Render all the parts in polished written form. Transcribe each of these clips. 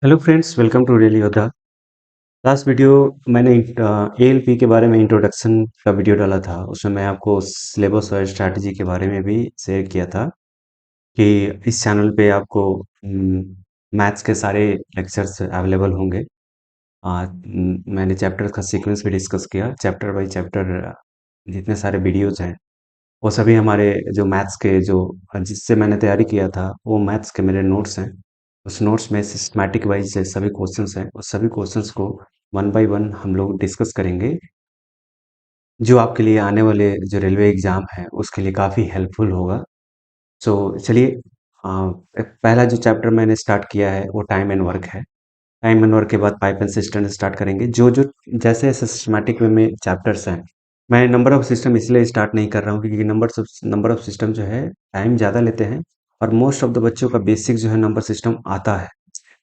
Hello friends, welcome to daily Yoddha. Last video मैंने ALP के बारे में इंट्रोडक्शन का वीडियो डाला था। उसमें मैं आपको सिलेबस और स्ट्रैटेजी के बारे में भी शेयर किया था कि इस चैनल पे आपको मैथ्स के सारे लेक्चर्स अवेलेबल होंगे। मैंने चैप्टर का सीक्वेंस भी डिस्कस किया, चैप्टर बाय चैप्टर जितने सारे वीडियोज़ हैं वो सभी हमारे जो मैथ्स के जो जिससे मैंने तैयारी किया था वो मैथ्स के मेरे नोट्स हैं। उस नोट्स में सिस्टमैटिक वाइज सभी क्वेश्चंस हैं, उस सभी क्वेश्चंस को वन बाय वन हम लोग डिस्कस करेंगे, जो आपके लिए आने वाले जो रेलवे एग्ज़ाम है उसके लिए काफ़ी हेल्पफुल होगा। सो चलिए, पहला जो चैप्टर मैंने स्टार्ट किया है वो टाइम एंड वर्क है। टाइम एंड वर्क के बाद पाइप एंड सिस्टम स्टार्ट करेंगे। जो जैसे सिस्टमैटिक वे में चैप्टर्स हैं, मैं नंबर ऑफ सिस्टम इसलिए स्टार्ट नहीं कर रहा हूँ क्योंकि नंबर ऑफ सिस्टम जो है टाइम ज़्यादा लेते हैं और मोस्ट ऑफ द बच्चों का बेसिक जो है नंबर सिस्टम आता है।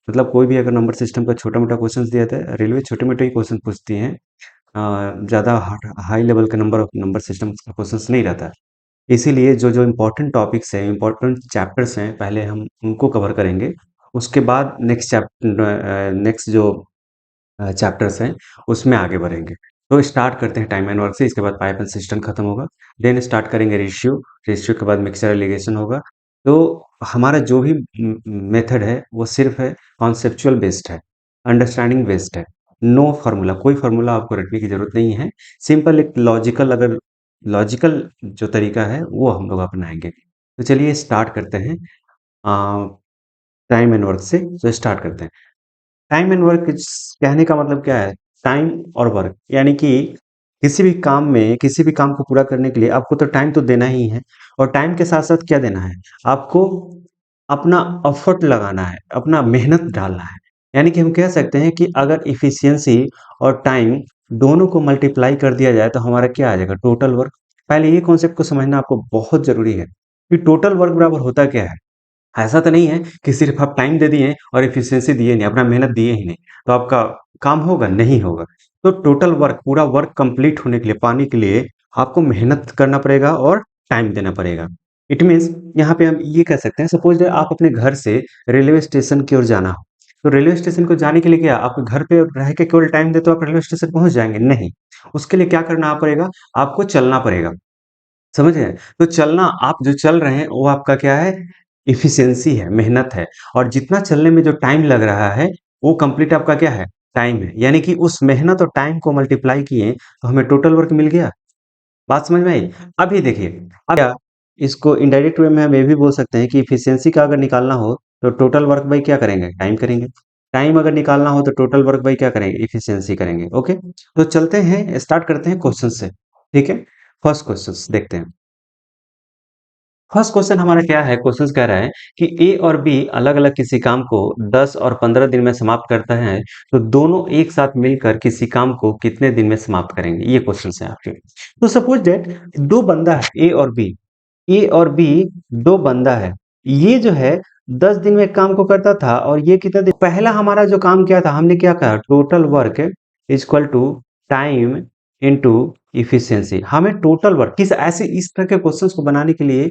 मतलब कोई भी अगर नंबर सिस्टम का छोटा मोटा क्वेश्चन दिया था, रेलवे छोटे मोटे ही क्वेश्चन पूछती हैं। ज़्यादा हाई लेवल का नंबर सिस्टम का क्वेश्चन नहीं रहता है। इसीलिए जो जो इम्पोर्टेंट टॉपिक्स हैं, इम्पोर्टेंट चैप्टर्स हैं, पहले हम उनको कवर करेंगे। उसके बाद नेक्स्ट जो चैप्टर्स हैं उसमें आगे बढ़ेंगे। तो स्टार्ट करते हैं टाइम एंड वर्क से, इसके बाद पाइप एंड सिस्टम खत्म होगा। देन स्टार्ट करेंगे रेशियो, रेशियो के बाद मिक्सचर एलिगेशन होगा। तो हमारा जो भी मेथड है वो सिर्फ है कॉन्सेप्चुअल बेस्ड है, अंडरस्टैंडिंग बेस्ड है। नो फार्मूला, कोई फार्मूला आपको रटने की जरूरत नहीं है। सिंपल एक लॉजिकल, अगर लॉजिकल जो तरीका है वो हम लोग अपनाएंगे। तो चलिए स्टार्ट करते हैं टाइम एंड वर्क से। तो स्टार्ट करते हैं। टाइम एंड वर्क कहने का मतलब क्या है? टाइम और वर्क यानी कि किसी भी काम को पूरा करने के लिए आपको तो टाइम तो देना ही है, और टाइम के साथ साथ क्या देना है आपको? अपना एफर्ट लगाना है, अपना मेहनत डालना है। यानी कि हम कह सकते हैं कि अगर इफिशियंसी और टाइम दोनों को मल्टीप्लाई कर दिया जाए तो हमारा क्या आ जाएगा? Total work. पहले ये कॉन्सेप्ट को समझना आपको बहुत जरूरी है कि टोटल वर्क बराबर होता क्या है। ऐसा तो नहीं है कि सिर्फ आप टाइम दे दिए और एफिशिएंसी दिए नहीं, अपना मेहनत दिए ही नहीं, तो आपका काम होगा? नहीं होगा। तो टोटल वर्क, पूरा वर्क कंप्लीट होने के लिए, पाने के लिए आपको मेहनत करना पड़ेगा और टाइम देना पड़ेगा। इट मीन्स यहाँ पे हम ये कह सकते हैं, सपोज आप अपने घर से रेलवे स्टेशन की ओर जाना हो, तो रेलवे स्टेशन को जाने के लिए क्या आपके घर पे रह के केवल टाइम दे तो आप रेलवे स्टेशन पहुंच जाएंगे? नहीं। उसके लिए क्या करना पड़ेगा? आपको चलना पड़ेगा। समझ गए? तो चलना, आप जो चल रहे हैं वो आपका क्या है? इफिशियंसी है, मेहनत है। और जितना चलने में जो टाइम लग रहा है वो कंप्लीट आपका क्या है? टाइम है। यानी कि उस मेहनत और टाइम को मल्टीप्लाई किए तो हमें टोटल वर्क मिल गया। बात समझ में आई? अभी देखिए, अब क्या, इसको इनडायरेक्ट वे में हम ये भी बोल सकते हैं कि इफिशियंसी का अगर निकालना हो तो टोटल वर्क बाई क्या करेंगे? टाइम करेंगे। टाइम अगर निकालना हो तो टोटल वर्क बाई क्या करेंगे? इफिशियंसी करेंगे। ओके, तो चलते हैं, स्टार्ट करते हैं क्वेश्चन से। ठीक है, फर्स्ट क्वेश्चन देखते हैं। फर्स्ट क्वेश्चन हमारा क्या है? क्वेश्चन कह रहा है कि ए और बी अलग अलग किसी काम को 10 और 15 दिन में समाप्त करता है, तो दोनों एक साथ मिलकर किसी काम को कितने दिन में समाप्त करेंगे? ये क्वेश्चन है आपके। तो सपोज दैट दो बंदा है, ए और बी। ए और बी दो बंदा है। ये जो है 10 दिन में काम को करता था और ये कितना दिन? पहला हमारा जो काम क्या था, हमने क्या कहा? Total work equal to time into efficiency. हमें टोटल वर्क किस ऐसे इस तरह के क्वेश्चंस को बनाने के लिए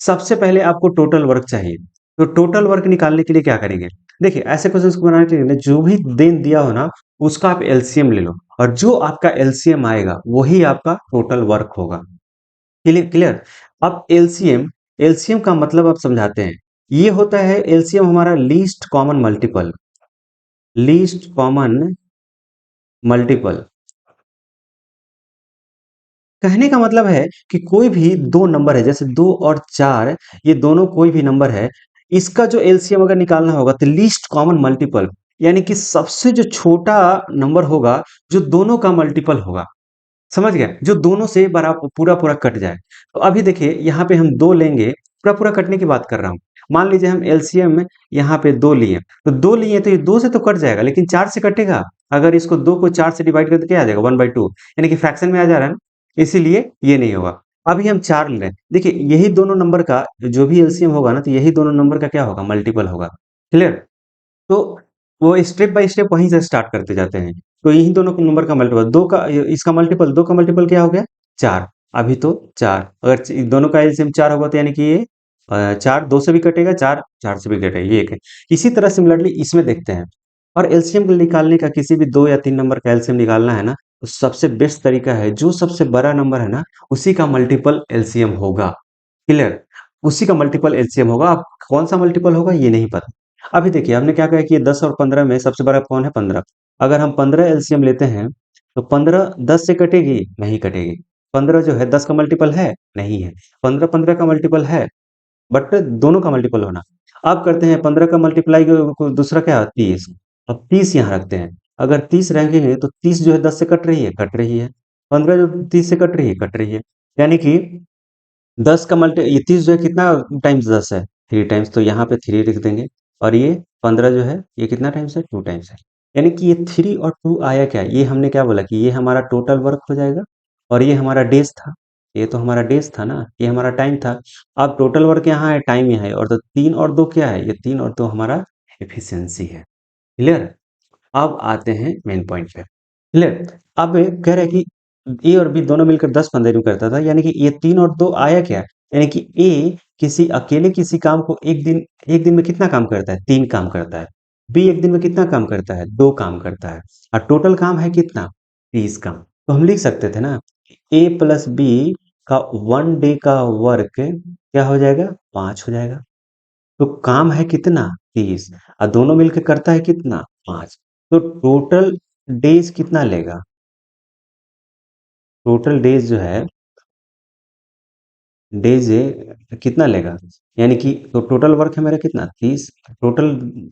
सबसे पहले आपको टोटल वर्क चाहिए। तो टोटल वर्क निकालने के लिए क्या करेंगे? देखिए, ऐसे क्वेश्चंस को बनाने के लिए जो भी दिन दिया हो ना, उसका आप एलसीएम ले लो, और जो आपका एलसीएम आएगा वही आपका टोटल वर्क होगा। Clear clear. अब एलसीएम, एलसीएम का मतलब आप समझाते हैं। ये होता है एलसीएम हमारा least common multiple, least common multiple. कहने का मतलब है कि कोई भी दो नंबर है, जैसे 2 और 4, ये दोनों कोई भी नंबर है, इसका जो एलसीएम अगर निकालना होगा तो लीस्ट कॉमन मल्टीपल, यानी कि सबसे जो छोटा नंबर होगा जो दोनों का मल्टीपल होगा। समझ गए? जो दोनों से बराबर पूरा पूरा कट जाए। तो अभी देखिए, यहाँ पे हम दो लेंगे, पूरा पूरा कटने की बात कर रहा हूँ। मान लीजिए हम एलसीएम में यहाँ पे दो लिए, तो दो लिए तो ये दो से तो कट जाएगा, लेकिन चार से कटेगा? अगर इसको दो को चार से डिवाइड कर तो क्या आ जाएगा? 1/2, यानी कि फ्रैक्शन में आ जा रहा है ना, इसीलिए ये नहीं होगा। अभी हम चार ले रहे हैं, देखिए यही दोनों नंबर का जो भी एलसीएम होगा ना, तो यही दोनों नंबर का क्या होगा? मल्टीपल होगा। क्लियर? तो वो स्टेप बाय स्टेप वहीं से स्टार्ट करते जाते हैं। तो यही दोनों नंबर का मल्टीपल, दो का इसका मल्टीपल, दो का मल्टीपल क्या हो गया? चार। अभी तो चार, अगर दोनों का एलसीएम चार होगा तो यानी कि ये 4 2 से भी कटेगा, 4 4 से भी कटेगा, ये एक है। इसी तरह सिमिलरली इसमें देखते हैं। और एलसीएम निकालने का किसी भी 2 या 3 नंबर का एलसीएम निकालना है ना, तो सबसे बेस्ट तरीका है, जो सबसे बड़ा नंबर है ना, उसी का मल्टीपल एलसीएम होगा। क्लियर? उसी का मल्टीपल एलसीएम होगा। अब कौन सा मल्टीपल होगा ये नहीं पता। अभी देखिए हमने क्या कहा कि 10 और 15 में सबसे बड़ा कौन है? 15। अगर हम 15 एलसीएम लेते हैं तो 15 10 से कटेगी? नहीं कटेगी। 15 जो है 10 का मल्टीपल है? नहीं है। 15 15 का मल्टीपल है, बट दोनों का मल्टीपल होना। अब करते हैं 15 का मल्टीप्लाई दूसरा क्या है? 30। अब 30 यहाँ रखते हैं। अगर 30 रखेंगे तो 30 जो है 10 से कट रही है? कट रही है। 15 जो 30 से कट रही है? कट रही है। यानी कि 10 का मल्टी ये 30 जो है कितना टाइम्स 10 है? 3 टाइम्स, तो यहाँ पे 3 लिख देंगे। और ये 15 जो है ये कितना टाइम्स है? 2 टाइम्स है। यानी कि ये 3 और 2 आया क्या? ये हमने क्या बोला कि ये हमारा टोटल वर्क हो जाएगा और ये हमारा डेज था। ये तो हमारा डेज था ना, ये हमारा टाइम था। अब टोटल वर्क यहाँ है, टाइम यहाँ है, और तो 3 और 2 क्या है? ये 3 और 2 हमारा एफिशिएंसी है। क्लियर? अब आते हैं मेन पॉइंट पे। क्लियर? अब कह रहे हैं कि ए और बी दोनों मिलकर 10-15 दिन करता था, यानी कि ये 3 और 2 आया क्या? यानी कि ए किसी अकेले किसी काम को एक दिन में कितना काम करता है? 3 काम करता है। बी एक दिन में कितना काम करता है? 2 काम करता है। और टोटल काम है कितना? 30 काम। तो हम लिख सकते थे ना, ए प्लस बी का 1 डे का वर्क क्या हो जाएगा? 5 हो जाएगा। तो काम है कितना? 30। और दोनों मिलकर करता है कितना? 5। तो टोटल डेज कितना लेगा? टोटल डेज जो है, डेज कितना लेगा? यानी कि तो टोटल वर्क है मेरा कितना? 30। टोटल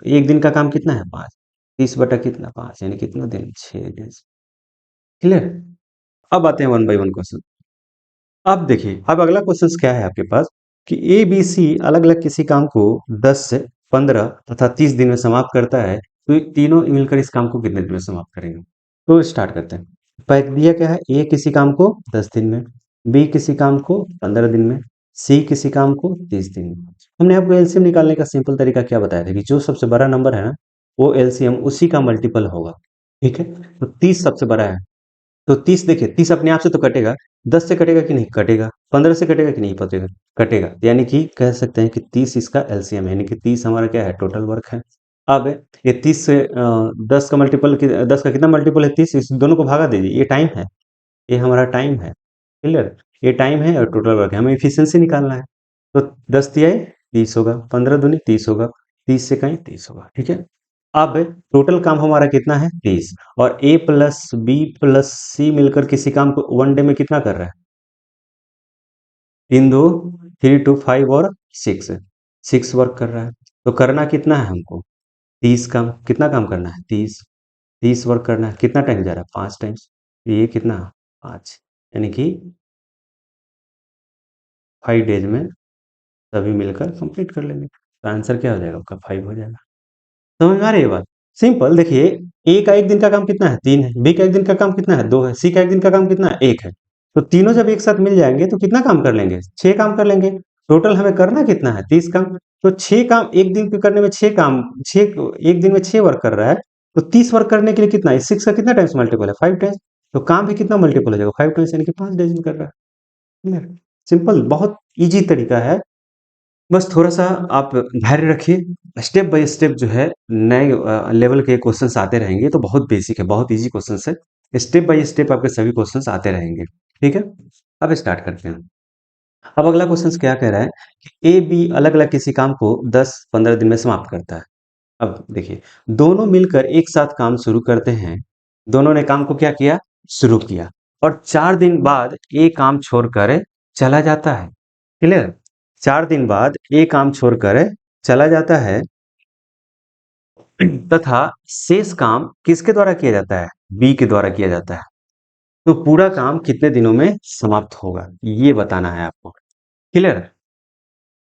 एक दिन का काम कितना है? 5। 30 बटा कितना? 5, यानी कितना दिन? 6 डेज। क्लियर? अब आते हैं वन बाई वन क्वेश्चन। अब देखिए, अब अगला क्वेश्चन क्या है आपके पास कि ए बी सी अलग अलग किसी काम को 10 से 15 तथा 30 दिन में समाप्त करता है, तो ये तीनों मिलकर इस काम को कितने दिन में समाप्त करेंगे? तो स्टार्ट करते हैं। पहले दिया क्या है? ए किसी काम को 10 दिन में, बी किसी काम को 15 दिन में, सी किसी काम को 30 दिन में। हमने आपको एलसीएम निकालने का सिंपल तरीका क्या बताया था कि जो सबसे बड़ा नंबर है ना, वो एलसीएम उसी का मल्टीपल होगा। ठीक है? तो 30 सबसे बड़ा है, तो 30 देखिए, 30 अपने आप से तो कटेगा। 10 से कटेगा कि नहीं? कटेगा। 15 से कटेगा कि नहीं? कटेगा। कटेगा, यानी कि कह सकते हैं कि 30 इसका एलसीएम है, यानी कि 30 हमारा क्या है? टोटल वर्क है। अब ये 30 से 10 का मल्टीपल, 10 का कितना मल्टीपल है? 30। इस दोनों को भागा दीजिए, ये टाइम है, ये हमारा टाइम है। क्लियर? ये टाइम है और टोटल वर्क है, हमें इफिशियंसी निकालना है। तो 10 तिया 30 होगा, 15 दूनी 30 होगा, 30 से कहीं 30 होगा। ठीक है? अब टोटल काम हमारा कितना है? 30। और ए प्लस बी प्लस सी मिलकर किसी काम को 1 डे में कितना कर रहा है? 3 2 3 2 5 और 6, 6 वर्क कर रहा है। तो करना कितना है हमको? 30 काम। कितना काम करना है? 30। 30 वर्क करना है। कितना टाइम जा रहा है? 5 टाइम्स। ये कितना? 5, यानी कि 5 डेज में सभी मिलकर कंप्लीट कर लेंगे। तो आंसर क्या हो जाएगा आपका? 5 हो जाएगा। समझ में आ रही है बात? सिंपल। देखिए, ए का एक दिन का काम कितना है? 3 है। बी का एक दिन का काम कितना है? 2 है। सी का एक दिन का काम कितना है? 1 है। तो तीनों जब एक साथ मिल जाएंगे तो कितना काम कर लेंगे? 6 काम कर लेंगे। टोटल हमें करना कितना है? 30 काम। तो 6 काम एक दिन के करने में 6 काम, 6 एक दिन में 6 वर्क कर रहा है। तो 30 वर्क करने के लिए कितना है? 6 का कितना टाइम्स मल्टीपल है? 5 टाइम्स। तो काम भी कितना मल्टीपल हो जाएगा? 5 टाइम्स, यानी कि 5 डेज में कर रहा है। क्लियर? सिंपल, बहुत ईजी तरीका है। बस थोड़ा-सा आप धैर्य रखिए, स्टेप बाय स्टेप जो है नए लेवल के क्वेश्चन्स आते रहेंगे, तो बहुत बेसिक है, बहुत ईज़ी क्वेश्चन्स है। स्टेप बाय स्टेप आपके सभी क्वेश्चन्स आते रहेंगे, ठीक है? अब स्टार्ट करते हैं। अब अगला क्वेश्चन्स क्या कह रहा है कि ए, बी अलग-अलग किसी काम को 10-15 दिन में समाप्त करता है। अब देखिए, दोनों मिलकर एक साथ काम शुरू करते हैं। दोनों ने काम को क्या किया? शुरू किया। और 4 दिन बाद ये काम छोड़कर चला जाता है। क्लियर? 4 दिन बाद ये काम छोड़कर चला जाता है तथा शेष काम किसके द्वारा किया जाता है? बी के द्वारा किया जाता है। तो पूरा काम कितने दिनों में समाप्त होगा? ये बताना है आपको। क्लियर?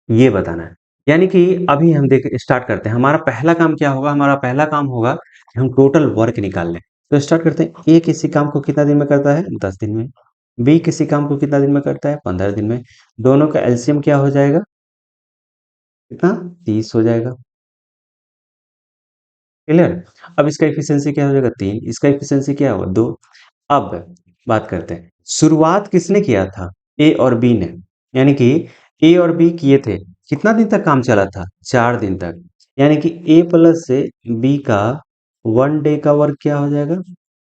ये बताना है। यानी कि अभी हम देख स्टार्ट करते हैं। हमारा पहला काम क्या होगा? हमारा पहला काम होगा कि हम टोटल वर्क निकाल लें। तो स्टार्ट करते हैं। ए किसी काम को कितना दिन में करता है? 10 दिन में। बी किसी काम को कितना दिन में करता है? 15 दिन में। दोनों का एलसीएम क्या हो जाएगा? कितना? 30 हो जाएगा। क्लियर? अब इसका एफिशिएंसी क्या हो जाएगा? 3। इसका एफिशिएंसी क्या होगा? 2। अब बात करते हैं, शुरुआत किसने किया था? ए और बी ने। यानी कि ए और बी किए थे। कितना दिन तक काम चला था? 4 दिन तक। यानी कि ए प्लस से बी का 1 डे का वर्क क्या हो जाएगा,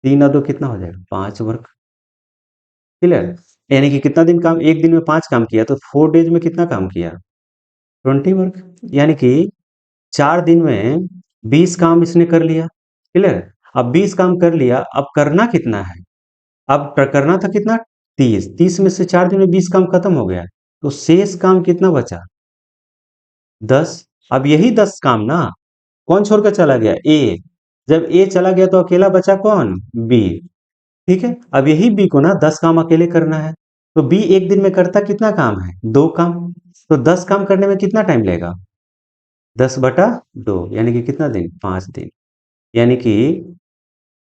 3 और 2 कितना हो जाएगा, 5 वर्क। क्लियर, यानी कि कितना दिन काम, एक दिन में 5 काम किया तो 4 डेज में कितना काम किया, 20 वर्क। यानी कि 4 दिन में 20 काम इसने कर लिया। क्लियर, अब 20 काम कर लिया, अब करना कितना है, अब करना था कितना, 30। 30 में से 4 दिन में 20 काम खत्म हो गया, तो शेष काम कितना बचा, 10। अब यही 10 काम ना, कौन छोड़कर चला गया, ए। जब ए चला गया तो अकेला बचा कौन, बी। ठीक है, अब यही बी को ना 10 काम अकेले करना है। तो बी एक दिन में करता कितना काम है, 2 काम। तो 10 काम करने में कितना टाइम लेगा, 10/2, यानी कि कितना दिन, 5 दिन। यानी कि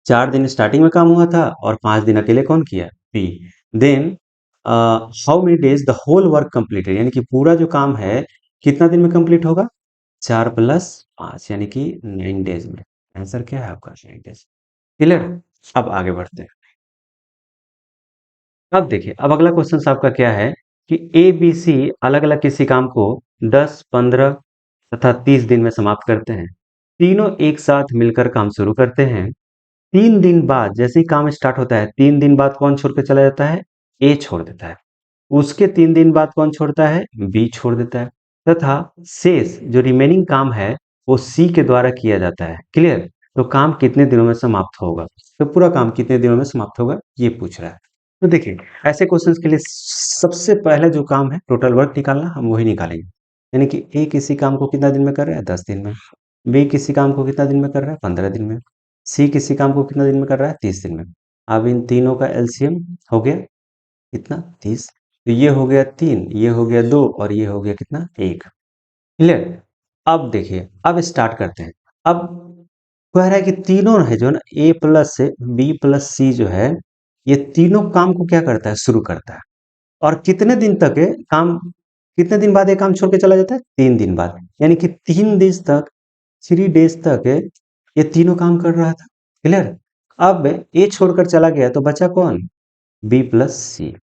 4 दिन स्टार्टिंग में काम हुआ था और 5 दिन अकेले कौन किया, B. Then how many days the whole work completed, यानी कि पूरा जो काम है कितना दिन में कंप्लीट होगा, 4+5 यानी कि 9 डेज में। आंसर क्या है आपका, 9 डेज। क्लियर, अब आगे बढ़ते हैं। अब देखिए, अब अगला क्वेश्चन आपका क्या है कि ए बी सी अलग अलग किसी काम को 10, 15 तथा 30 दिन में समाप्त करते हैं। तीनों एक साथ मिलकर काम शुरू करते हैं। 3 दिन बाद जैसे ही काम स्टार्ट होता है, 3 दिन बाद कौन छोड़ के चला जाता है, ए छोड़ देता है। उसके 3 दिन बाद कौन छोड़ता है, बी छोड़ देता है। तथा शेष जो रिमेनिंग काम है वो सी के द्वारा किया जाता है। क्लियर, तो काम कितने दिनों में समाप्त होगा, तो पूरा काम कितने दिनों में समाप्त होगा ये पूछ रहा है। तो देखिए, ऐसे क्वेश्चंस के लिए सबसे पहले जो काम है टोटल वर्क निकालना, हम वही निकालेंगे। यानी कि ए किसी काम को कितना दिन में कर रहा है, 10 दिन में। बी किसी काम को कितना दिन में कर रहा है, 15 दिन में। सी किसी काम को कितना दिन में कर रहा है, 30 दिन में। अब इन तीनों का एलसीएम हो गया कितना, 30। तो ये हो गया 3, ये हो गया 2 और ये हो गया कितना, 1। क्लियर, अब देखिए, अब स्टार्ट करते हैं। अब कह रहा है कि तीनों है जो ना, ए प्लस से बी प्लस सी जो है, ये तीनों काम को क्या करता है, शुरू करता है। और कितने दिन तक है काम, कितने दिन बाद ये काम छोड़ के चला जाता है, 3 दिन बाद। यानी कि 3 डेज तक, 3 डेज तक ये तीनों काम कर रहा था। क्लियर, अब ए छोड़कर चला गया तो बचा कौन, बी प्लस सी।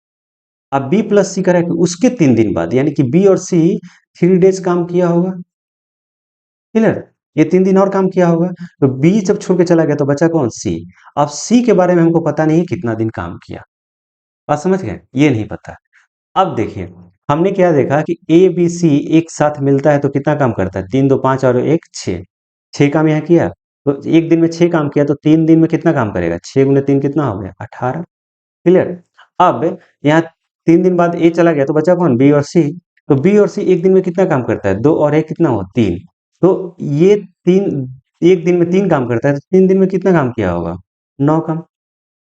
अब बी प्लस सी करें कि उसके 3 दिन बाद, यानी कि बी और सी 3 डेज काम किया होगा। क्लियर, ये 3 दिन और काम किया होगा। तो बी जब छोड़ के चला गया तो बचा कौन, सी। अब सी के बारे में हमको पता नहीं है कितना दिन काम किया, बात समझ गए, ये नहीं पता। अब देखिए, हमने क्या देखा कि ए बी सी एक साथ मिलता है तो कितना काम करता है, 3 2 5 और 1 6। 6 काम यहाँ किया, तो एक दिन में 6 काम किया तो 3 दिन में कितना काम करेगा, 6 × 3 कितना हो गया, 18। क्लियर, अब यहाँ 3 दिन बाद ए चला गया तो बचा कौन, बी और सी। तो बी और सी एक दिन में कितना काम करता है, 2 और 1 कितना हो, 3। तो ये तीन, एक दिन में 3 काम करता है तो 3 दिन में कितना काम किया होगा, 9 काम।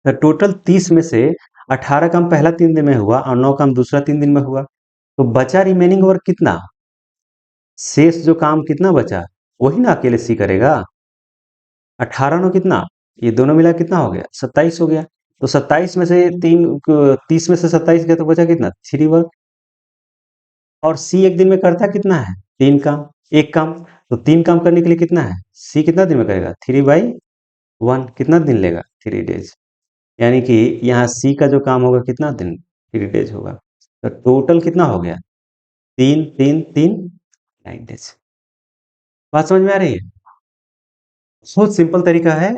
तो टोटल 30 में से 18 काम पहला 3 दिन में हुआ और 9 काम दूसरा 3 दिन में हुआ। तो बचा रिमेनिंग वर्क कितना, शेष जो काम कितना बचा, वही ना अकेले सी करेगा। 18 नो कितना, ये दोनों मिला कितना हो गया, 27 हो गया। तो 27 में से 30 में से 27 गया तो बचा कितना, 3 वर्क। और सी एक दिन में करता कितना है, 3 काम, एक काम। तो 3 काम करने के लिए कितना है, सी कितना दिन में करेगा, 3/1, कितना दिन लेगा, 3 डेज। यानी कि यहाँ सी का जो काम होगा कितना दिन, 3 डेज होगा। तो टोटल कितना हो गया, 3 3 3, 9 डेज। बात समझ में आ रही है, बहुत सिंपल तरीका है।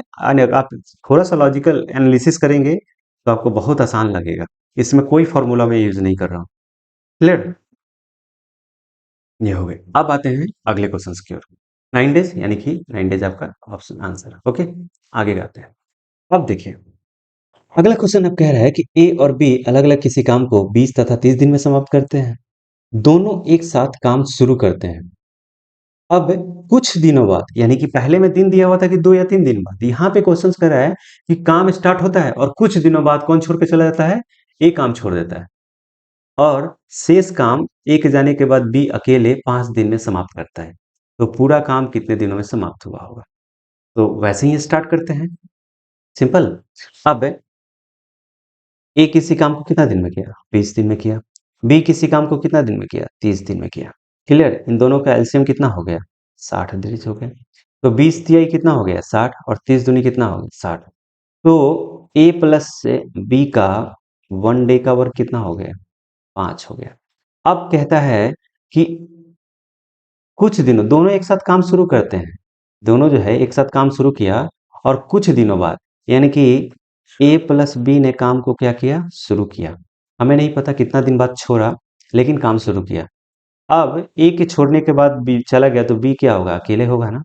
आप थोड़ा सा लॉजिकल एनालिसिस करेंगे तो आपको बहुत आसान लगेगा। इसमें कोई फॉर्मूला मैं यूज नहीं कर रहा हूँ। क्लियर, ये हो गए। अब आते हैं अगले क्वेश्चन की ओर। 9 डेज, यानी कि 9 डेज आपका ऑप्शन आंसर। ओके, आगे आते हैं। अब देखिए, अगला क्वेश्चन अब कह रहा है कि ए और बी अलग अलग किसी काम को 20 तथा 30 दिन में समाप्त करते हैं। दोनों एक साथ काम शुरू करते हैं। अब कुछ दिनों बाद, यानी कि पहले में दिन दिया हुआ था कि 2 या 3 दिन बाद, यहाँ पे क्वेश्चन कर रहा है कि काम स्टार्ट होता है और कुछ दिनों बाद कौन छोड़ के चला जाता है, ए काम छोड़ देता है। और शेष काम ए के जाने के बाद बी अकेले 5 दिन में समाप्त करता है। तो पूरा काम कितने दिनों में समाप्त हुआ होगा, तो वैसे ही स्टार्ट करते हैं, सिंपल। अब ए किसी काम को कितना दिन में किया, 20 दिन में किया। बी किसी काम को कितना दिन में किया, 30 दिन में किया। क्लियर, इन दोनों का एलसीएम कितना हो गया, 60 दिन हो गया। तो 20 तिहाई कितना हो गया, 60, और 30 दूनी कितना हो गया, 60। तो ए प्लस से बी का 1 डे का वर्क कितना हो गया, 5 हो गया। अब कहता है कि कुछ दिनों, दोनों एक साथ काम शुरू करते हैं, दोनों जो है एक साथ काम शुरू किया और कुछ दिनों बाद यानी कि ए प्लस बी ने काम को क्या किया, शुरू किया। हमें नहीं पता कितना दिन बाद छोड़ा, लेकिन काम शुरू किया। अब ए के छोड़ने के बाद बी चला गया तो बी क्या होगा, अकेले होगा ना।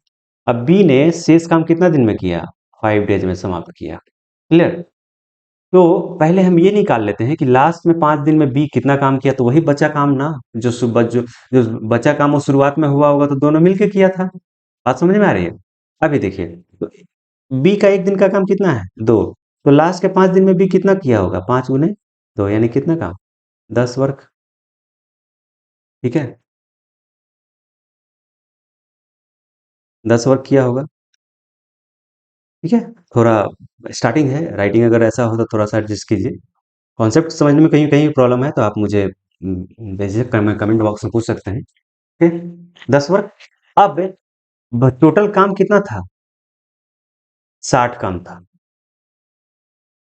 अब बी ने शेष काम कितना दिन में किया, 5 डेज में समाप्त किया। क्लियर। तो पहले हम ये निकाल लेते हैं कि लास्ट में 5 दिन में बी कितना काम किया, तो वही बचा काम ना, जो सुबह जो बचा काम वो शुरुआत में हुआ होगा तो दोनों मिलके किया था। बात समझ में आ रही है। अभी देखिए, तो बी का एक दिन का काम कितना है, 2। तो लास्ट के 5 दिन में बी कितना किया होगा, 5 गुने 2 यानी कितना काम, 10 वर्क। ठीक है, 10 वर्क किया होगा। ठीक है, थोड़ा स्टार्टिंग है, राइटिंग अगर ऐसा हो तो थोड़ा सा एडजस्ट कीजिए। कॉन्सेप्ट समझने में कहीं कहीं प्रॉब्लम है तो आप मुझे बेझिझक कमेंट बॉक्स में पूछ सकते हैं। ठीक है, 10 वर्क। अब टोटल काम कितना था, 60 काम था।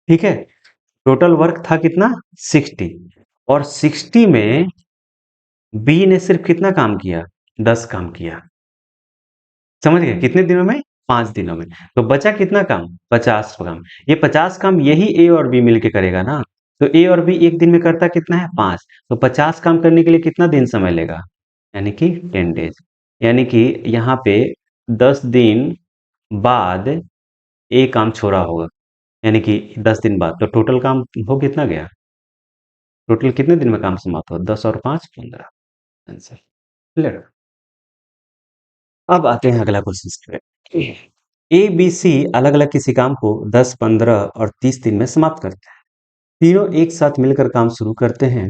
ठीक है, टोटल वर्क था कितना, 60। और 60 में बी ने सिर्फ कितना काम किया, 10 काम किया। समझ गए, कितने दिनों में, 5 दिनों में। तो बचा कितना काम, 50 काम। ये 50 काम यही ए और बी मिलके करेगा ना। तो ए और बी एक दिन में करता कितना है, 5। तो 50 काम करने के लिए कितना दिन समय लेगा, यानी कि 10 डेज। यानी कि यहाँ पे 10 दिन बाद ए काम छोड़ा होगा, यानी कि 10 दिन बाद। तो टोटल काम हो कितना गया, टोटल कितने दिन में काम समाप्त हुआ, 10 और 5 15। Answer clear. अब आते हैं अगला क्वेश्चन पे। ए बी सी अलग अलग किसी काम को 10 15 और 30 दिन में समाप्त करते हैं। तीनों एक साथ मिलकर काम शुरू करते हैं।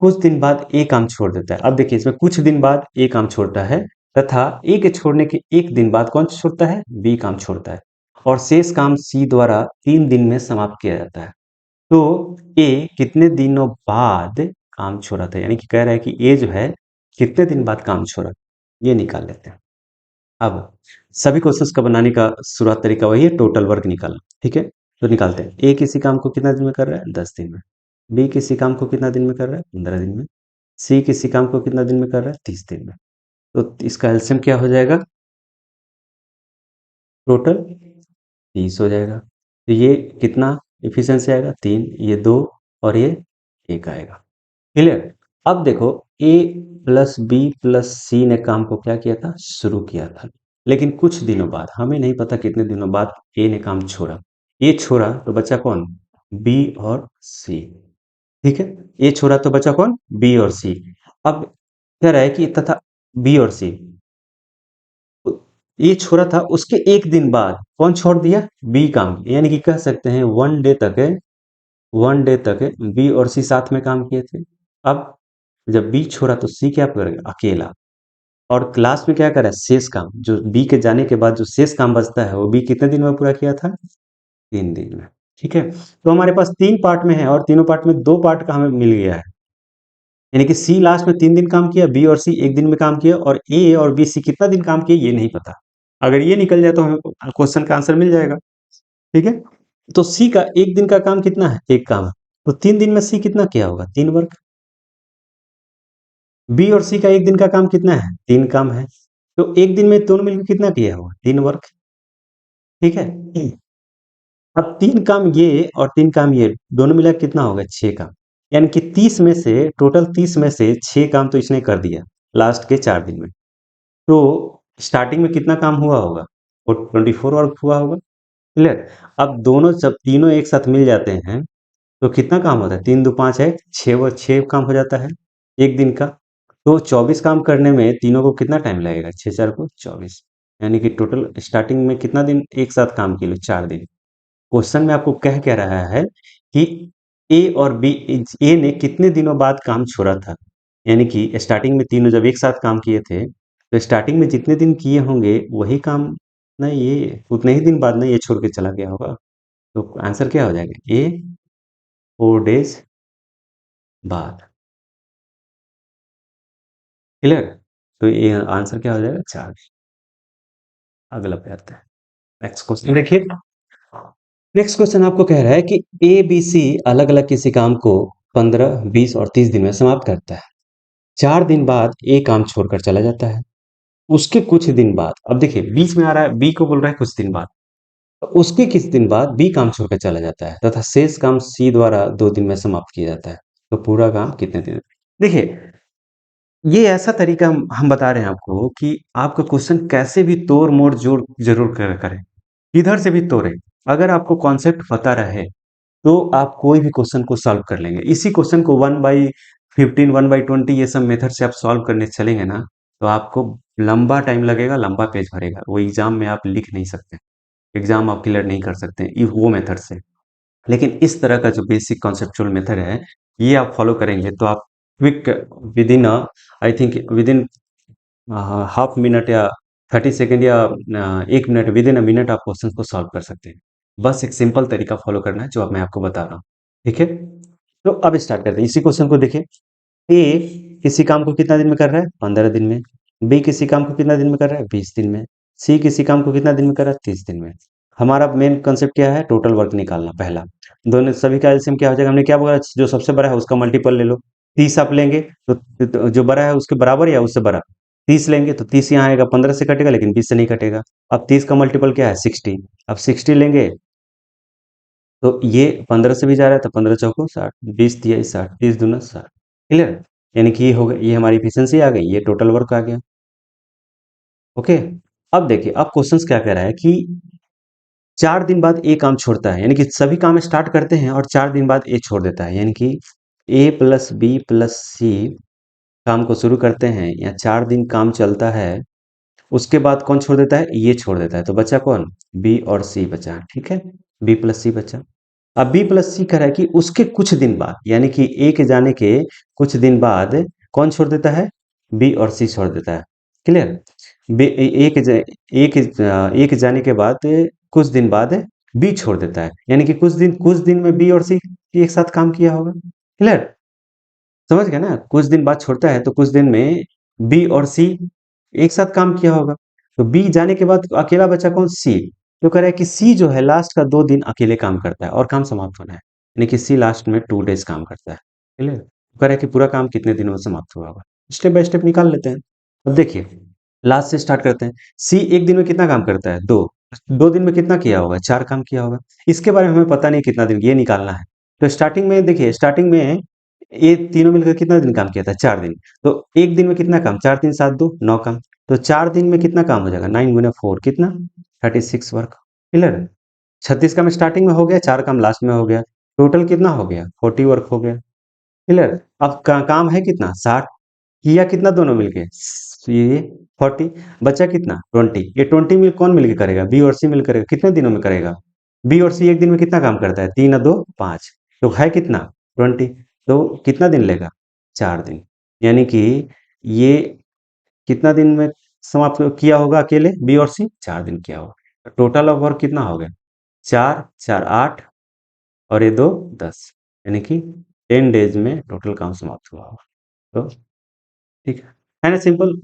कुछ दिन बाद ए काम छोड़ देता है। अब देखिए, इसमें कुछ दिन बाद ए काम छोड़ता है, तथा ए के छोड़ने के एक दिन बाद कौन छोड़ता है, बी काम छोड़ता है। और शेष काम सी द्वारा 3 दिन में समाप्त किया जाता है। तो ए कितने दिनों बाद काम छोड़ा था, यानी कि कह रहा है कि ए जो है कितने दिन बाद काम छोड़ा, ये निकाल लेते हैं। अब सभी क्वेश्चंस का बनाने का शुरुआत तरीका वही है, टोटल वर्क निकालना। ठीक है, तो निकालते हैं। ए किसी काम को कितना दिन में कर रहा है, 10 दिन में। बी किसी काम को कितना दिन में कर रहा है, 15 दिन में। सी किसी काम को कितना दिन में कर रहा है, 30 दिन में। तो इसका एलसीएम क्या हो जाएगा, टोटल 30 हो जाएगा। तो ये कितना इफिशियंसी आएगा, 3, ये 2 और ये 1 आएगा। क्लियर। अब देखो, ए प्लस बी प्लस सी ने काम को क्या किया था, शुरू किया था। लेकिन कुछ दिनों बाद, हमें नहीं पता कितने दिनों बाद ए ने काम छोड़ा। ए छोड़ा तो बचा कौन, बी और सी। ठीक है, ए छोड़ा तो बचा कौन, बी और सी। अब कह रहा है कि तथा बी और सी, ये छोड़ा था उसके एक दिन बाद कौन छोड़ दिया, बी काम। यानी कि कह सकते हैं 1 डे तक बी और सी साथ में काम किए थे। अब जब बी छोड़ा तो सी क्या करेगा, अकेला। और क्लास में क्या करे, शेष काम, जो बी के जाने के बाद जो शेष काम बचता है वो बी कितने दिन में पूरा किया था, 3 दिन में। ठीक है, तो हमारे पास 3 पार्ट में है और तीनों पार्ट में 2 पार्ट का हमें मिल गया है। यानी कि सी लास्ट में 3 दिन काम किया, बी और सी एक दिन में काम किया, और ए और बी सी कितना दिन काम किए ये नहीं पता। अगर ये निकल जाए तो हमें क्वेश्चन का आंसर मिल जाएगा। ठीक है, तो सी का एक दिन का काम कितना है, एक काम है। तो 3 दिन में सी कितना किया होगा, 3 वर्क। बी और सी का एक दिन का काम कितना है, 3 काम है। तो एक दिन में दोनों मिलकर कितना किया होगा, 3 वर्क। ठीक है, अब 3 काम ये और 3 काम ये दोनों मिला कितना होगा, 6 काम। यानी कि 30 में से 6 काम तो इसने कर दिया लास्ट के 4 दिन में। तो स्टार्टिंग में कितना काम हुआ होगा, वो 24 वर्क हुआ होगा। क्लियर। अब दोनों जब तीनों एक साथ मिल जाते हैं तो कितना काम होता है, 3 2 5 है, 6 काम हो जाता है एक दिन का। तो 24 काम करने में तीनों को कितना टाइम लगेगा, 6 4 को 24। यानी कि टोटल स्टार्टिंग में कितना दिन एक साथ काम किए, 4 दिन। क्वेश्चन में आपको कह क्या रहा है कि ए और बी, ए ने कितने दिनों बाद काम छोड़ा था। यानी कि स्टार्टिंग में तीनों जब एक साथ काम किए थे तो स्टार्टिंग में जितने दिन किए होंगे वही काम, ना ये उतने ही दिन बाद ना ये छोड़ के चला गया होगा। तो आंसर क्या हो जाएगा, ए 4 डेज बाद। क्लियर। तो ये आंसर क्या हो जाएगा, 4। अगला पे आते हैं, नेक्स्ट क्वेश्चन देखिए। नेक्स्ट क्वेश्चन आपको कह रहा है कि ए बी सी अलग अलग किसी काम को 15 20 और 30 दिन में समाप्त करता है। 4 दिन बाद ए काम छोड़कर चला जाता है। उसके कुछ दिन बाद, अब देखिए बीच में आ रहा है, बी को बोल रहा है कुछ दिन बाद। तो उसके किस दिन बाद बी काम छोड़कर चला जाता है तथा शेष काम सी द्वारा 2 दिन में समाप्त किया जाता है। तो पूरा काम कितने दिन? देखिए, ये ऐसा तरीका हम बता रहे हैं आपको कि आपका क्वेश्चन कैसे भी तोड़-मोड़ जोड़ ज़रूर करें, किधर से भी तोड़ें। अगर आपको कॉन्सेप्ट पता रहे, तो आप कोई भी क्वेश्चन को सॉल्व कर लेंगे। इसी क्वेश्चन को 1/15, 1/20 ये सब मेथड से आप सॉल्व करने चलेंगे ना, तो आपको लंबा टाइम लगेगा, लंबा पेज भरेगा। वो एग्ज़ाम में आप लिख नहीं सकते। एग्ज़ाम आप क्लियर नहीं कर सकते वो मेथड से। लेकिन इस तरह का जो बेसिक कॉन्सेप्चुअल मेथड है, ये आप फॉलो करेंगे तो आप quick within I think within half minute या 30 सेकेंड या 1 मिनट विदिन अ मिनट आप क्वेश्चन को सॉल्व कर सकते हैं। बस एक सिंपल तरीका फॉलो करना है जो अब मैं आपको बता रहा हूँ। ठीक है? तो अब स्टार्ट करते हैं। इसी क्वेश्चन को देखिए। ए किसी काम को कितना दिन में कर रहा है? 15 दिन में। बी किसी काम को कितना दिन में कर रहा है? 20 दिन में। सी किसी काम को कितना दिन में कर रहा है? 30 दिन में। हमारा मेन कंसेप्ट क्या है? टोटल वर्क निकालना पहला। दोनों सभी का एलसीएम क्या हो जाएगा? हमने क्या बोला? जो सबसे बड़ा है उसका मल्टीपल ले लो। 30 आप लेंगे तो जो बड़ा है उसके बराबर या उससे बड़ा? 30 लेंगे तो 30 यहाँ आएगा, 15 से कटेगा लेकिन 20 से नहीं कटेगा। अब 30 का मल्टीपल क्या है? 60। अब 60 लेंगे तो ये 15 से भी जा रहा है तो 15 चौको 60, 20 तिया 60, 30 दूना 60। क्लियर? यानी कि ये हो गया, ये हमारी एफिशिएंसी आ गई, ये टोटल वर्क आ गया। ओके। अब देखिए, अब क्वेश्चंस क्या कह रहा है कि 4 दिन बाद ए काम छोड़ता है, यानी कि सभी काम स्टार्ट करते हैं और 4 दिन बाद ए छोड़ देता है, यानी कि ए प्लस बी प्लस सी काम को शुरू करते हैं या 4 दिन काम चलता है, उसके बाद कौन छोड़ देता है? ये छोड़ देता है। तो बचा कौन? बी और सी बचा। ठीक है, बी प्लस सी बचा। अब बी प्लस सी कह रहा है कि उसके कुछ दिन बाद, यानी कि ए के जाने के कुछ दिन बाद कौन छोड़ देता है? बी और सी छोड़ देता है। क्लियर? ए के जाने के बाद कुछ दिन बाद बी छोड़ देता है, यानी कि कुछ दिन में बी और सी एक साथ काम किया होगा। क्लियर? समझ गए ना? कुछ दिन बाद छोड़ता है तो कुछ दिन में बी और सी एक साथ काम किया होगा। तो बी जाने के बाद अकेला बचा कौन? सी। तो कह रहा है कि सी जो है लास्ट का 2 दिन अकेले काम करता है और काम समाप्त होना है, यानी कि सी लास्ट में 2 डेज काम करता है। क्लियर? कह रहा है कि पूरा काम कितने दिनों में समाप्त हुआ होगा। स्टेप बाय स्टेप निकाल लेते हैं। अब देखिए, लास्ट से स्टार्ट करते हैं। सी एक दिन में कितना काम करता है? 2 दिन में कितना किया होगा? 4 काम किया होगा। इसके बारे में हमें पता नहीं कितना दिन, ये निकालना है। तो स्टार्टिंग में देखिए, स्टार्टिंग में ये तीनों मिलकर कितना दिन काम किया था? 4 दिन। तो एक दिन में कितना काम? 4 3 7 2 9 काम। तो 4 दिन में कितना काम हो जाएगा? 9 गुना 4 कितना? 36 वर्क। क्लियर? 36 काम स्टार्टिंग में हो गया, 4 काम लास्ट में हो गया। टोटल कितना हो गया? 40 वर्क हो गया। क्लियर? अब काम है कितना? 60। किया कितना दोनों मिलके? ये 40। बचा कितना? 20। ये 20 में कौन मिलके करेगा? बी और सी मिल करेगा। कितने दिनों में करेगा? बी और सी एक दिन में कितना काम करता है? 3 और 2 5। तो है कितना? 20। तो कितना दिन लेगा? 4 दिन। यानी कि ये कितना दिन में समाप्त किया होगा अकेले? बी और सी 4 दिन किया होगा। टोटल ऑफ वर्क कितना हो गया? 4 4 8 और ये 2 10, यानी कि 10 डेज में टोटल काम समाप्त हुआ होगा। तो ठीक है ना? सिंपल।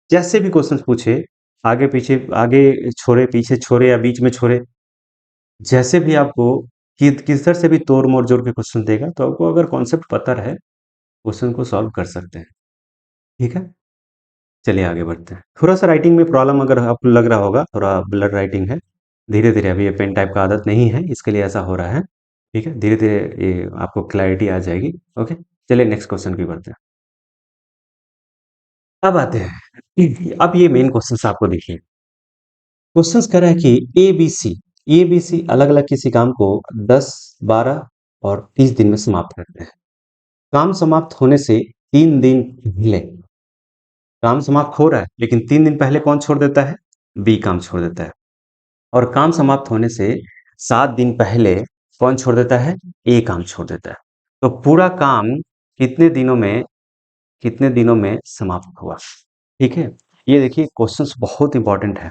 जैसे भी क्वेश्चन पूछे, आगे पीछे, आगे छोड़े, पीछे छोड़े या बीच में छोड़े, जैसे भी आपको किस तरह से भी तोड़ मोड़ जोड़ के क्वेश्चन देगा, तो आपको अगर कॉन्सेप्ट पता रहे, क्वेश्चन को सॉल्व कर सकते हैं। ठीक है? चलिए आगे बढ़ते हैं। थोड़ा सा राइटिंग में प्रॉब्लम अगर आपको लग रहा होगा, थोड़ा ब्लर राइटिंग है। धीरे धीरे, अभी ये पेन टाइप का आदत नहीं है, इसके लिए ऐसा हो रहा है। ठीक है, धीरे धीरे ये आपको क्लैरिटी आ जाएगी। ओके, चलिए नेक्स्ट क्वेश्चन की बढ़ते हैं। अब आते हैं, अब ये मेन क्वेश्चन आपको देखिए। क्वेश्चंस कह रहा है कि ए बी सी अलग अलग किसी काम को 10 12 और 30 दिन में समाप्त करते हैं। काम समाप्त होने से 3 दिन पहले, काम समाप्त हो रहा है लेकिन 3 दिन पहले कौन छोड़ देता है? बी काम छोड़ देता है। और काम समाप्त होने से 7 दिन पहले कौन छोड़ देता है? ए काम छोड़ देता है। तो पूरा काम कितने दिनों में, कितने दिनों में समाप्त हुआ? ठीक है, ये देखिए क्वेश्चंस बहुत इंपॉर्टेंट है।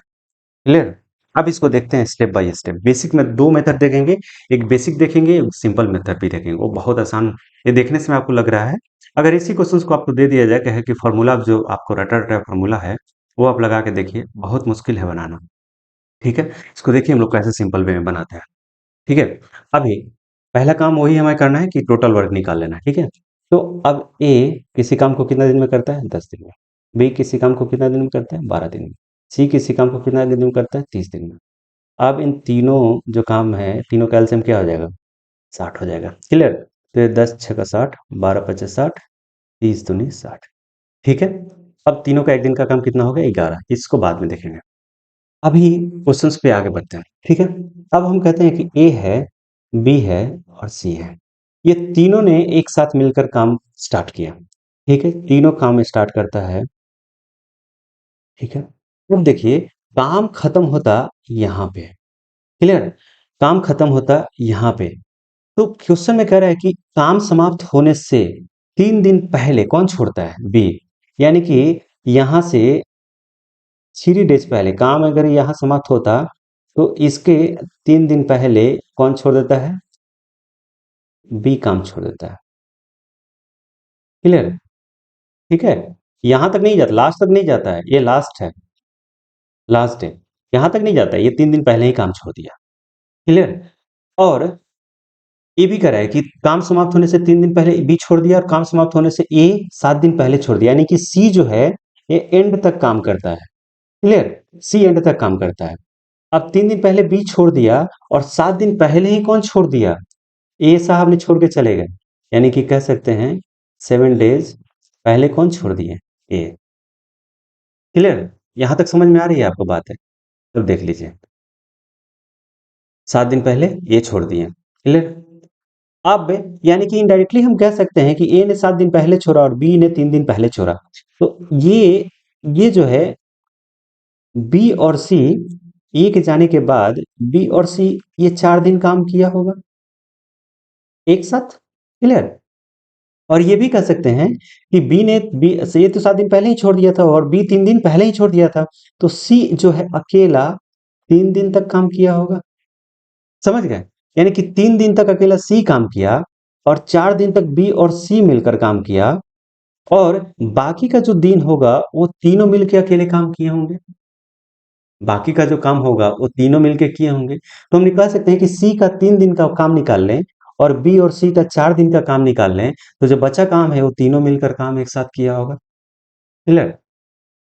क्लियर? अब इसको देखते हैं स्टेप बाय स्टेप। बेसिक में 2 मेथड देखेंगे, एक बेसिक देखेंगे, एक सिंपल मेथड भी देखेंगे। वो बहुत आसान, ये देखने से आपको लग रहा है। अगर इसी क्वेश्चंस को आपको दे दिया जाए, कहे कि फॉर्मूला जो आपको रटा-रटा फॉर्मूला है, वो आप लगा के देखिए, बहुत मुश्किल है बनाना। ठीक है? इसको देखिए हम लोग कैसे सिंपल वे में बनाते हैं। ठीक है? अभी पहला काम वही हमें करना है कि टोटल वर्क निकाल लेना है। ठीक है? तो अब ए किसी काम को कितना दिन में करता है? 10 दिन में। बी किसी काम को कितना दिन में करता है? 12 दिन में। सी किसी काम को कितना दिन में करता है? 30 दिन में। अब इन तीनों जो काम है, तीनों का एलसीएम क्या हो जाएगा? 60 हो जाएगा। क्लियर? तो ये 10 छः का 60, 12 पचास 60, 30 दूनी 60। ठीक है। अब तीनों का एक दिन का काम कितना हो गया? 11। इसको बाद में देखेंगे। अभी क्वेश्चंस पे आगे बढ़ते हैं। ठीक है। अब हम कहते हैं कि ए है, बी है और सी है। ये तीनों ने एक साथ मिलकर काम स्टार्ट किया। ठीक है, तीनों काम स्टार्ट करता है। ठीक है। अब देखिए, काम खत्म होता यहाँ पे। क्लियर? काम खत्म होता यहाँ पे। तो क्वेश्चन में कह रहा है कि काम समाप्त होने से 3 दिन पहले कौन छोड़ता है? बी। यानी कि यहां से 3 डेज पहले काम अगर यहां समाप्त होता तो इसके 3 दिन पहले कौन छोड़ देता है? बी काम छोड़ देता है। क्लियर? ठीक है। यहां तक नहीं जाता, लास्ट तक नहीं जाता है, ये लास्ट है, लास्ट है। यहां तक नहीं जाता है, ये 3 दिन पहले ही काम छोड़ दिया। क्लियर? और ये भी कह रहा है कि काम समाप्त होने से 3 दिन पहले बी छोड़ दिया और काम समाप्त होने से ए 7 दिन पहले छोड़ दिया। यानी कि सी जो है ये एंड तक काम करता है। क्लियर? सी एंड तक काम करता है। अब 3 दिन पहले बी छोड़ दिया और 7 दिन पहले ही कौन छोड़ दिया? ए साहब ने छोड़ के चले गए। यानी कि कह सकते हैं 7 डेज पहले कौन छोड़ दिए? ए। क्लियर? यहां तक समझ में आ रही है आपको बात है? तो देख लीजिए, 7 दिन पहले ए छोड़ दिए। क्लियर? अब यानी कि इनडायरेक्टली हम कह सकते हैं कि ए ने 7 दिन पहले छोड़ा और बी ने 3 दिन पहले छोड़ा। तो ये जो है बी और सी, ए के जाने के बाद बी और सी ये 4 दिन काम किया होगा एक साथ। क्लियर? और ये भी कह सकते हैं कि बी से ये तो 7 दिन पहले ही छोड़ दिया था और बी 3 दिन पहले ही छोड़ दिया था। तो सी जो है अकेला 3 दिन तक काम किया होगा। समझ गए? यानी कि 3 दिन तक अकेला सी काम किया और 4 दिन तक बी और सी मिलकर काम किया और बाकी का जो दिन होगा वो तीनों मिलकर अकेले काम किए होंगे। बाकी का जो काम होगा वो तीनों मिलके किए होंगे। तो हम निकाल सकते हैं कि सी का 3 दिन का काम निकाल लें और बी और सी का 4 दिन का काम निकाल लें, तो जो बचा काम है वो तीनों मिलकर काम एक साथ किया होगा। क्लियर?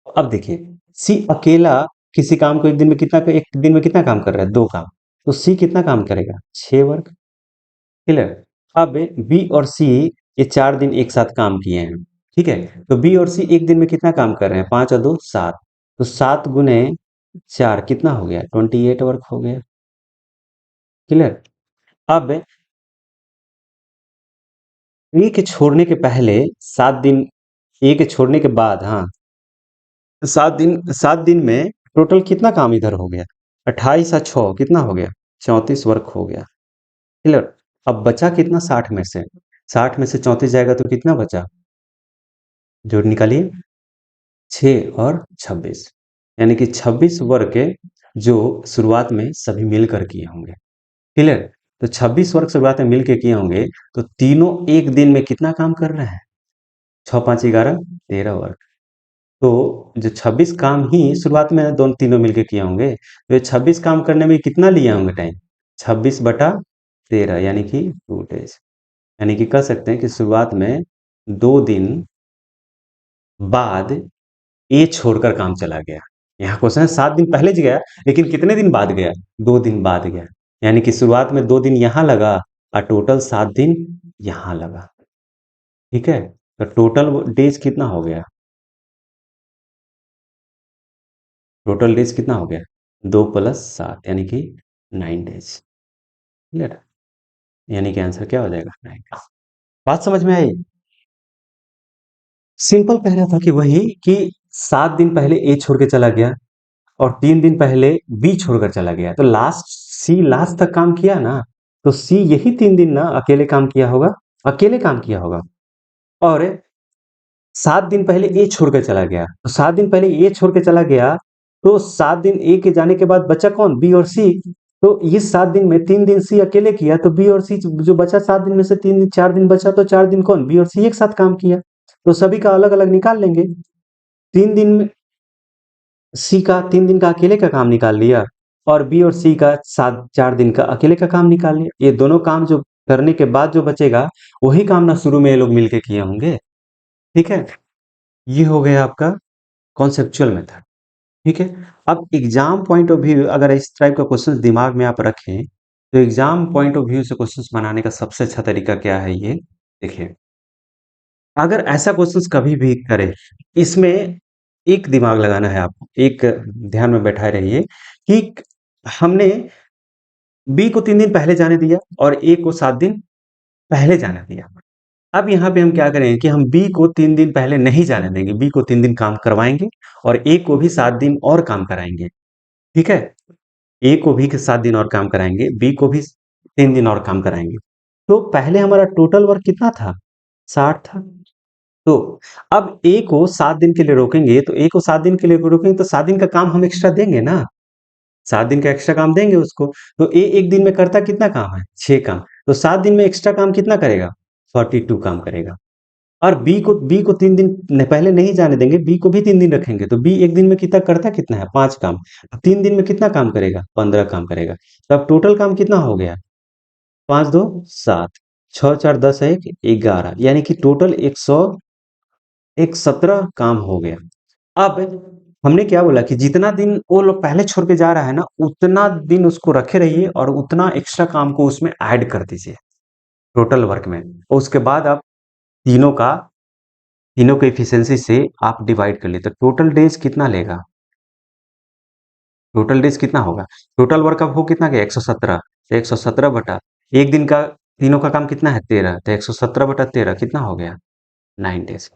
अब देखिए, सी अकेला किसी काम को एक दिन में कितना काम कर रहा है? 2 काम। तो सी कितना काम करेगा? 6 वर्क। क्लियर? अब बी और सी ये 4 दिन एक साथ काम किए हैं। ठीक है। तो बी और सी एक दिन में कितना काम कर रहे हैं? 5 और 2 7। तो 7 गुने 4 कितना हो गया? 28 वर्क हो गया। क्लियर? अब ए के छोड़ने के पहले 7 दिन, ए के छोड़ने के बाद, हाँ, 7 दिन में टोटल कितना काम इधर हो गया? 28 और 6 कितना हो गया? 34 वर्क हो गया। क्लियर? अब बचा कितना? 60 में से 34 जाएगा तो कितना बचा? जोड़ निकालिए। 6 और 26, यानी कि 26 वर्ग के जो शुरुआत में सभी मिलकर किए होंगे। क्लियर? तो 26 वर्ग शुरुआत में मिलकर किए होंगे। तो तीनों एक दिन में कितना काम कर रहे हैं? 6 5 11 13 वर्ग। तो जो 26 काम ही शुरुआत में दोनों तीनों मिलकर किए होंगे, तो ये 26 काम करने में कितना लिए होंगे टाइम? 26/13, यानी कि 2 डेज। यानी कि कह सकते हैं कि शुरुआत में 2 दिन बाद ए छोड़कर काम चला गया। यहाँ क्वेश्चन है 7 दिन पहले गया, लेकिन कितने दिन बाद गया? 2 दिन बाद गया। यानी कि शुरुआत में 2 दिन यहाँ लगा और टोटल 7 दिन यहाँ लगा। ठीक है। तो टोटल डेज कितना हो गया? टोटल डेज कितना हो गया? 2 + 7 यानी कि 9 डेज। क्लियर? यानी कि आंसर क्या हो जाएगा? 9। बात समझ में आई? सिंपल कह रहा था कि वही कि 7 दिन पहले ए छोड़ के चला गया और 3 दिन पहले बी छोड़कर चला गया। तो सी लास्ट तक काम किया ना, तो सी यही 3 दिन ना अकेले काम किया होगा, अकेले काम किया होगा। और 7 दिन पहले ए छोड़ कर चला गया, तो 7 दिन पहले ए छोड़ के चला गया, तो 7 दिन ए के जाने के बाद बचा कौन? बी और सी। तो इस 7 दिन में 3 दिन सी अकेले किया, तो बी और सी जो बचा 7 दिन में से 3 दिन 4 दिन बचा, तो 4 दिन कौन? बी और सी एक साथ काम किया। तो सभी का अलग अलग निकाल लेंगे। 3 दिन में सी का 3 दिन का अकेले का काम निकाल लिया और बी और सी का 4 दिन का अकेले का काम निकाल लिया। ये दोनों काम जो करने के बाद जो बचेगा वही काम ना शुरू में ये लोग मिलके किए होंगे। ठीक है। ये हो गया आपका कॉन्सेप्चुअल मेथड। ठीक है। अब एग्जाम पॉइंट ऑफ व्यू अगर इस टाइप का क्वेश्चन दिमाग में आप रखें, तो एग्जाम पॉइंट ऑफ व्यू से क्वेश्चंस बनाने का सबसे अच्छा तरीका क्या है, ये देखिए। अगर ऐसा क्वेश्चंस कभी भी करे, इसमें एक दिमाग लगाना है आपको, एक ध्यान में बैठाए रहिए कि हमने बी को 3 दिन पहले जाने दिया और ए को 7 दिन पहले जाने दिया। अब यहाँ पे हम क्या करेंगे कि हम बी को 3 दिन पहले नहीं जाने देंगे, बी को 3 दिन काम करवाएंगे और ए को भी 7 दिन और काम कराएंगे। ठीक है, ए को भी 7 दिन और काम कराएंगे, बी को भी 3 दिन और काम कराएंगे। तो पहले हमारा टोटल वर्क कितना था, 60 था। तो अब ए को 7 दिन के लिए रोकेंगे, तो ए को 7 दिन के लिए रोकेंगे तो 7 दिन का काम हम एक्स्ट्रा देंगे ना, 7 दिन का एक्स्ट्रा काम देंगे उसको। तो ए एक दिन में करता कितना काम है, 6 काम। तो 7 दिन में एक्स्ट्रा काम कितना करेगा, 42 काम करेगा। और बी को 3 दिन पहले नहीं जाने देंगे, बी को भी 3 दिन रखेंगे, तो बी एक दिन में कितना करता कितना है, 5 काम। 3 दिन में कितना काम करेगा, 15 काम करेगा। तो अब टोटल काम कितना हो गया, 5 2 7, 6 4 10 1 11, यानी कि टोटल 117 काम हो गया। अब हमने क्या बोला कि जितना दिन वो लोग पहले छोड़ के जा रहा है ना, उतना दिन उसको रखे रहिए और उतना एक्स्ट्रा काम को उसमें ऐड कर दीजिए टोटल वर्क में। और उसके बाद आप तीनों का तीनों के एफिशिएंसी से आप डिवाइड कर लिए, तो टोटल डेज कितना लेगा, टोटल डेज कितना होगा, टोटल वर्क अब हो कितना गया 117। तो 117 बटा एक दिन का, तीनों का काम कितना है 13, तो 117 बटा 13 कितना हो गया 9 डेज।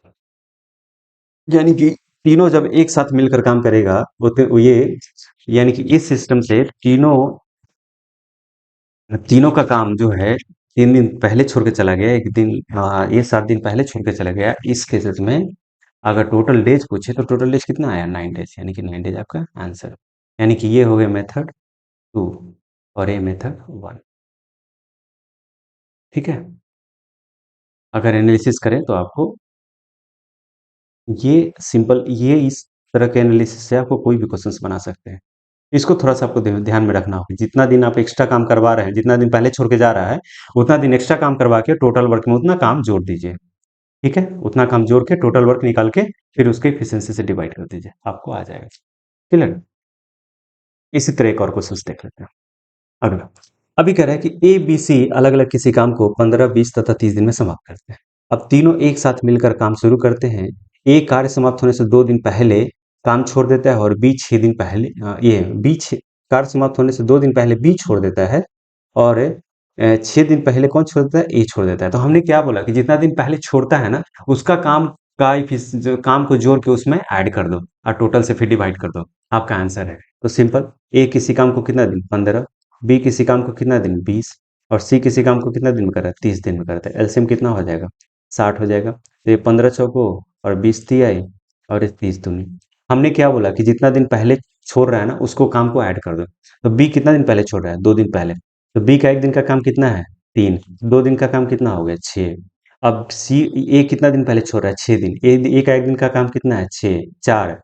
यानी कि तीनों जब एक साथ मिलकर काम करेगा, वो ये यानी कि इस सिस्टम से तीनों तीनों का काम जो है 3 दिन पहले छोड़ के चला गया, एक दिन ये 7 दिन पहले छोड़ के चला गया। इस केसेस में अगर टोटल डेज पूछे तो टोटल डेज कितना आया 9 डेज, यानी कि 9 डेज आपका आंसर। यानी कि ये हो गया मेथड 2 और ये मेथड 1। ठीक है, अगर एनालिसिस करें तो आपको ये सिंपल, ये इस तरह के एनालिसिस से आपको कोई भी क्वेश्चंस बना सकते हैं। इसको थोड़ा-सा आपको ध्यान में रखना होगा, जितना दिन आप एक्स्ट्रा काम करवा रहे हैं, जितना दिन पहले छोड़ के जा रहा है, उतना दिन एक्स्ट्रा काम करवा के टोटल वर्क में उतना काम जोड़ दीजिए। ठीक है, उतना काम जोड़ के टोटल वर्क निकाल के फिर उसके एफिशिएंसी से डिवाइड कर दीजिए, आपको आ जाएगा। क्लियर? इसी तरह एक और क्वेश्चंस देख लेते हैं। अगला, अभी कह रहा है कि ए, बी, सी अलग-अलग किसी काम को 15, 20 तथा 30 दिन में समाप्त करते हैं। अब तीनों एक साथ मिलकर काम शुरू करते हैं। ए कार्य समाप्त होने से 2 दिन पहले काम छोड़ देता है और बी 6 दिन पहले कार्य समाप्त होने से 2 दिन पहले बी छोड़ देता है और 6 दिन पहले कौन छोड़ देता है, ए छोड़ देता है। तो हमने क्या बोला कि जितना दिन पहले छोड़ता है ना, उसका काम का जो काम को जोड़ के उसमें ऐड कर दो और टोटल से फिर डिवाइड कर दो, आपका आंसर है। तो सिंपल, ए किसी काम को कितना दिन 15, बी किसी काम को कितना दिन 20 और सी किसी काम को कितना दिन में कर रहा है 30 दिन में करता है। एलसीएम कितना हो जाएगा 60 हो जाएगा। तो ये 15 चौको और 20 तिहाई और ये 30 दूनी। हमने क्या बोला कि जितना दिन पहले छोड़ रहा है ना, उसको काम को ऐड कर दो। तो बी कितना दिन पहले छोड़ रहा है, 2 दिन पहले। तो बी का एक दिन का काम कितना है 3, 2 दिन का काम कितना हो गया 6। अब सी, ए कितना दिन पहले छोड़ रहा है 6 दिन, ए का एक दिन का काम कितना है 6 4,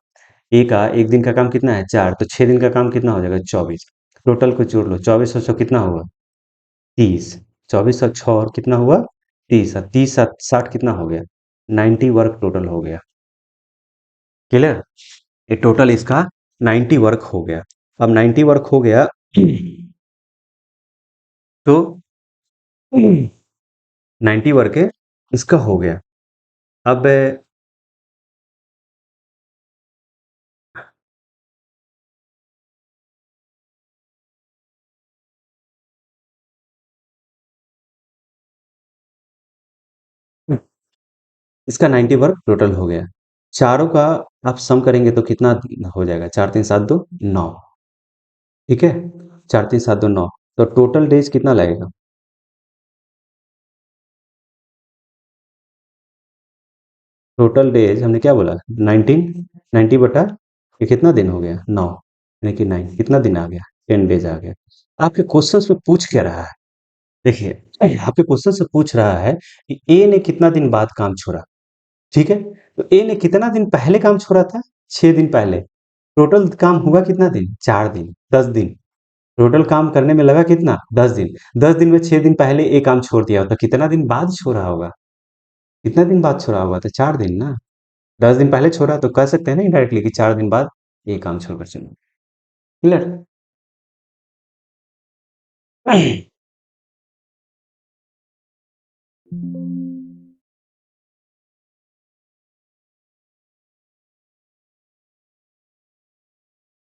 ए का एक दिन का काम कितना है 4, तो 6 दिन का काम कितना हो जाएगा 24। टोटल को जोड़ लो, 24 और 6 कितना हुआ 30, 24 और 6 और कितना हुआ 30, और 30 सात 60 कितना हो गया 90 वर्क टोटल हो गया। क्लियर? ये टोटल इसका 90 वर्क हो गया। अब 90 वर्क हो गया तो 90 वर्क इसका हो गया। अब इसका 90 वर्क टोटल हो गया। चारों का आप सम करेंगे तो कितना हो जाएगा, 4 3 7 2 9। ठीक है, 4 3 7 2 9, तो टोटल डेज कितना लगेगा, टोटल डेज हमने क्या बोला 19, 90 बटा ये कितना दिन हो गया 9, यानी कि 9 कितना दिन आ गया 10 डेज आ गया। आपके क्वेश्चन में पूछ क्या रहा है, देखिए आपके क्वेश्चन से पूछ रहा है कि ए ने कितना दिन बाद काम छोड़ा। ठीक है, तो ए ने कितना दिन पहले काम छोड़ा था 6 दिन पहले। टोटल काम हुआ कितना दिन 4 दिन 10 दिन, टोटल काम करने में लगा कितना 10 दिन। 10 दिन में 6 दिन पहले ए काम छोड़ दिया होता, कितना दिन बाद छोड़ा होगा, कितना दिन बाद छोड़ा होगा, तो 4 दिन ना। 10 दिन पहले छोड़ा तो कह सकते हैं ना डायरेक्टली कि 4 दिन बाद ये काम छोड़कर चलो। क्लियर?